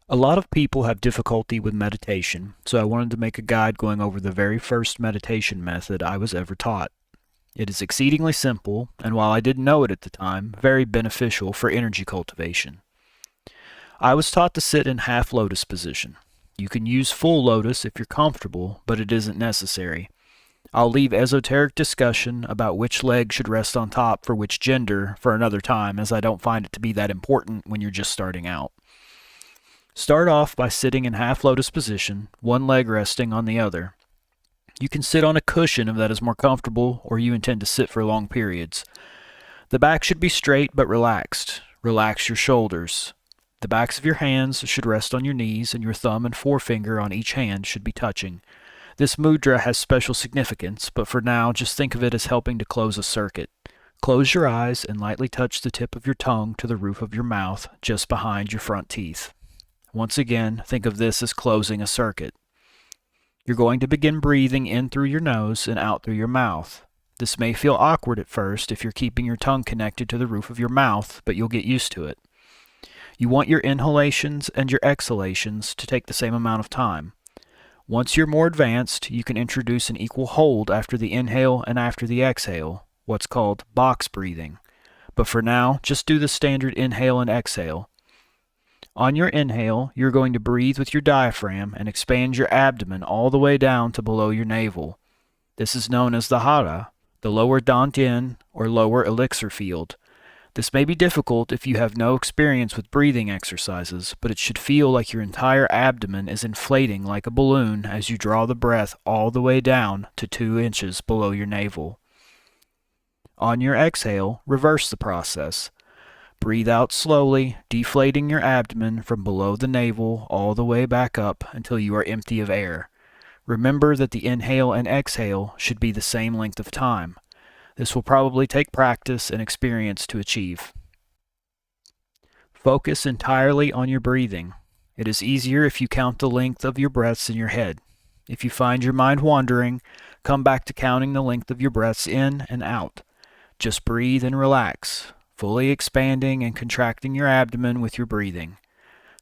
A lot of people have difficulty with meditation, so I wanted to make a guide going over the very first meditation method I was ever taught. It is exceedingly simple, and while I didn't know it at the time, very beneficial for energy cultivation. I was taught to sit in half lotus position. You can use full lotus if you're comfortable, but it isn't necessary. I'll leave esoteric discussion about which leg should rest on top for which gender for another time, as I don't find it to be that important when you're just starting out. Start off by sitting in half lotus position, one leg resting on the other. You can sit on a cushion if that is more comfortable or you intend to sit for long periods. The back should be straight but relaxed. Relax your shoulders. The backs of your hands should rest on your knees and your thumb and forefinger on each hand should be touching. This mudra has special significance, but for now just think of it as helping to close a circuit. Close your eyes and lightly touch the tip of your tongue to the roof of your mouth, just behind your front teeth. Once again, think of this as closing a circuit. You're going to begin breathing in through your nose and out through your mouth. This may feel awkward at first if you're keeping your tongue connected to the roof of your mouth, but you'll get used to it. You want your inhalations and your exhalations to take the same amount of time. Once you're more advanced, you can introduce an equal hold after the inhale and after the exhale, what's called box breathing. But for now, just do the standard inhale and exhale. On your inhale, you're going to breathe with your diaphragm and expand your abdomen all the way down to below your navel. This is known as the hara, the lower dantian or lower elixir field. This may be difficult if you have no experience with breathing exercises, but it should feel like your entire abdomen is inflating like a balloon as you draw the breath all the way down to 2 inches below your navel. On your exhale, reverse the process. Breathe out slowly, deflating your abdomen from below the navel all the way back up until you are empty of air. Remember that the inhale and exhale should be the same length of time. This will probably take practice and experience to achieve. Focus entirely on your breathing. It is easier if you count the length of your breaths in your head. If you find your mind wandering, come back to counting the length of your breaths in and out. Just breathe and relax, fully expanding and contracting your abdomen with your breathing.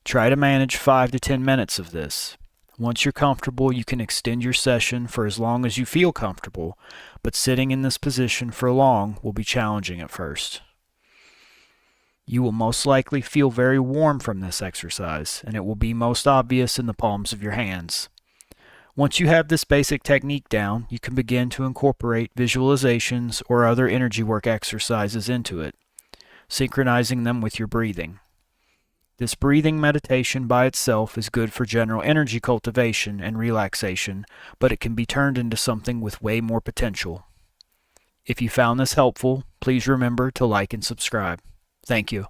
Try to manage 5 to 10 minutes of this. Once you're comfortable, you can extend your session for as long as you feel comfortable, but sitting in this position for long will be challenging at first. You will most likely feel very warm from this exercise, and it will be most obvious in the palms of your hands. Once you have this basic technique down, you can begin to incorporate visualizations or other energy work exercises into it, synchronizing them with your breathing. This breathing meditation by itself is good for general energy cultivation and relaxation, but it can be turned into something with way more potential. If you found this helpful, please remember to like and subscribe. Thank you.